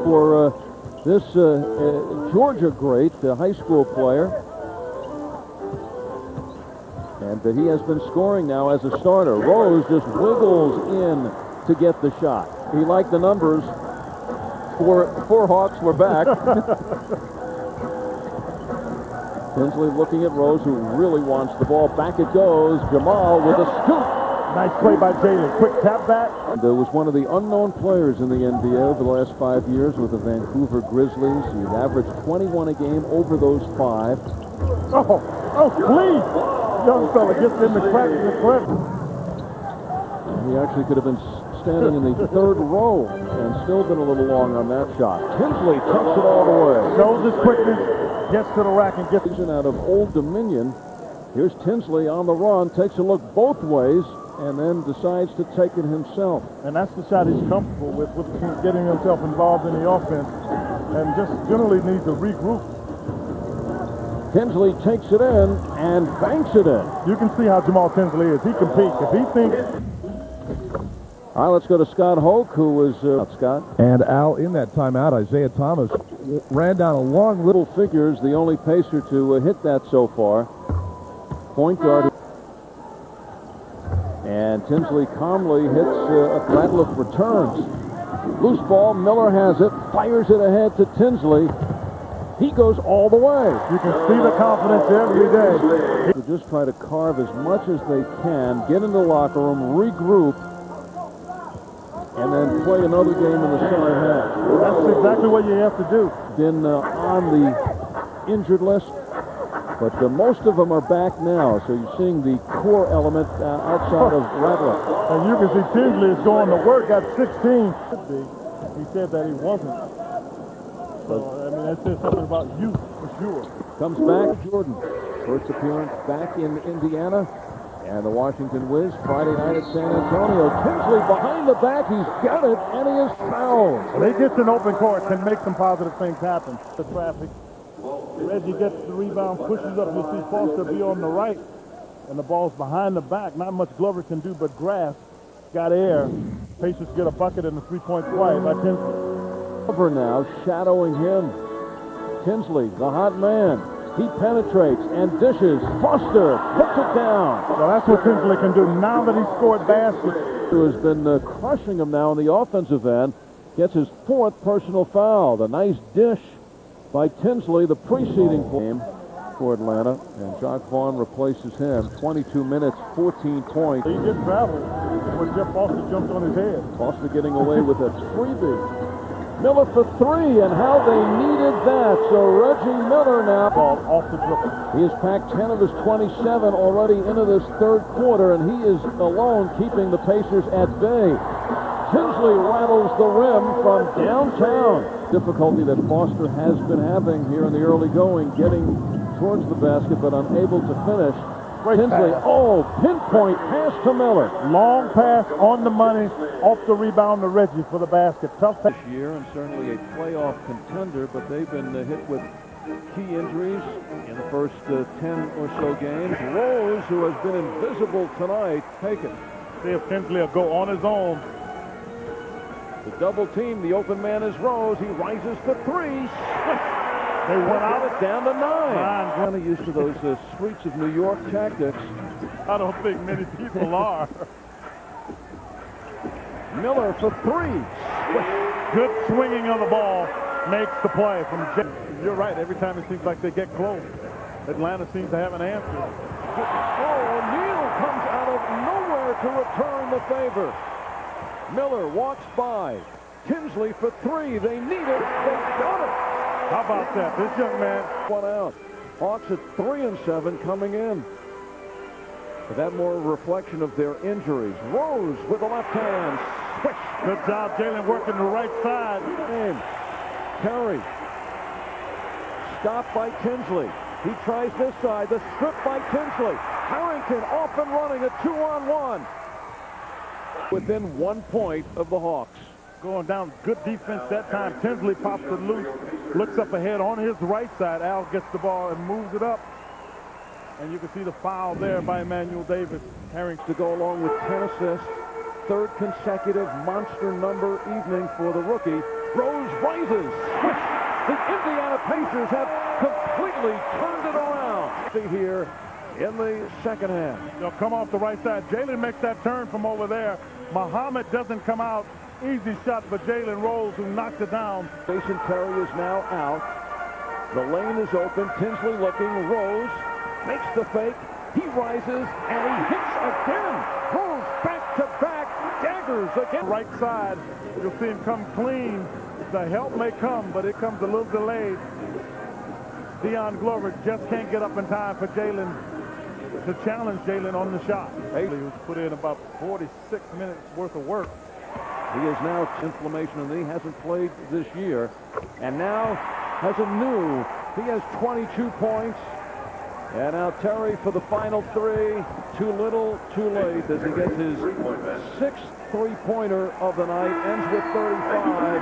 for this Georgia great, the high school player. And he has been scoring now as a starter. Rose just wiggles in to get the shot. He liked the numbers. Four Hawks were back. Tinsley looking at Rose, who really wants the ball. Back it goes. Jamaal with a scoop. Nice play by Jalen. Quick tap back. There was one of the unknown players in the NBA over the last 5 years with the Vancouver Grizzlies. He averaged 21 a game over those 5. Oh, please. Young fella gets in the crack of the clip. He actually could have been standing in the third row and still been a little long on that shot. Tinsley takes it all the way. Shows his quickness, gets to the rack and gets it out of Old Dominion. Here's Tinsley on the run, takes a look both ways, and then decides to take it himself. And that's the shot he's comfortable with getting himself involved in the offense, and just generally needs to regroup. Tinsley takes it in and banks it in. You can see how Jamaal Tinsley is. He competes. If he thinks... All right, let's go to Scott Hoke, who was... Scott. And Al, in that timeout, Isaiah Thomas ran down a long little figures, the only pacer to hit that so far. Point guard. And Tinsley calmly hits a battle of returns. Loose ball, Miller has it, fires it ahead to Tinsley. He goes all the way. You can see the confidence every day. They just try to carve as much as they can, get in the locker room, regroup, and then play another game in the second half. That's exactly what you have to do. Been on the injured list, but most of them are back now, so you're seeing the core element outside of Rattler. And you can see Tinsley is going to work at 16. He said that he wasn't. So, I mean, that says something about youth for sure. Comes back, Jordan. First appearance back in Indiana. And the Washington Wiz, Friday night at San Antonio. Tinsley behind the back, he's got it, and he is fouled. Well, they get an open court, can make some positive things happen. The traffic. Reggie gets the rebound, pushes up. You see Foster be on the right, and the ball's behind the back. Not much Glover can do but grasp. Got air. Pacers get a bucket and a three-point play by Tinsley. Over now, shadowing him. Tinsley, the hot man. He penetrates and dishes. Foster puts it down. Well, that's what Tinsley can do now that he's scored baskets. Who has been crushing him now on the offensive end. Gets his 4th personal foul. The nice dish by Tinsley, the preceding game for Atlanta. And Jacques Vaughn replaces him. 22 minutes, 14 points. He gets traveled when Jeff Foster jumped on his head. Foster getting away with a freebie. Miller for 3, and how they needed that. So Reggie Miller now ball off the dribble. He has packed 10 of his 27 already into this third quarter, and he is alone keeping the Pacers at bay. Tinsley rattles the rim from downtown. Difficulty that Foster has been having here in the early going, getting towards the basket, but unable to finish. Great Tinsley, pass. Pinpoint pass to Miller. Long pass on the money, off the rebound to Reggie for the basket. Tough pass. This year, and certainly a playoff contender, but they've been hit with key injuries in the first 10 or so games. Rose, who has been invisible tonight, taken. See if Tinsley will go on his own. The double team, the open man is Rose. He rises to 3. They went out it down to 9. Kind of used to those streets of New York tactics. I don't think many people are. Miller for 3. Good swinging of the ball makes the play from Jeff. You're right. Every time it seems like they get close, Atlanta seems to have an answer. O'Neal comes out of nowhere to return the favor. Miller walks by. Tinsley for 3. They need it. They got it. How about that? This young man. One out. Hawks at 3 and 7 coming in. But that more a reflection of their injuries. Rose with the left hand. Swish. Good job, Jalen, working the right side. Terry. Stopped by Tinsley. He tries this side. The strip by Tinsley. Harrington off and running a 2-on-1. Within 1 point of the Hawks. Going down, good defense that time. Tinsley pops it loose, looks up ahead on his right side. Al gets the ball and moves it up. And you can see the foul there by Emmanuel Davis. Harrington to go along with 10 assists. 3rd consecutive monster number evening for the rookie. Rose rises. Switch. The Indiana Pacers have completely turned it around. See here in the second half. They'll come off the right side. Jalen makes that turn from over there. Muhammad doesn't come out. Easy shot for Jalen Rose, who knocked it down. Jason Terry is now out. The lane is open. Tinsley looking. Rose makes the fake. He rises and he hits again. Rose back-to-back daggers again. Right side, you'll see him come clean. The help may come, but it comes a little delayed. Deion Glover just can't get up in time for Jalen to challenge Jalen on the shot. He was put in about 46 minutes worth of work. He has now inflammation in the knee, hasn't played this year, and now has a new. He has 22 points. And now Terry for the final three. Too little, too late as he gets his sixth three-pointer of the night. Ends with 35.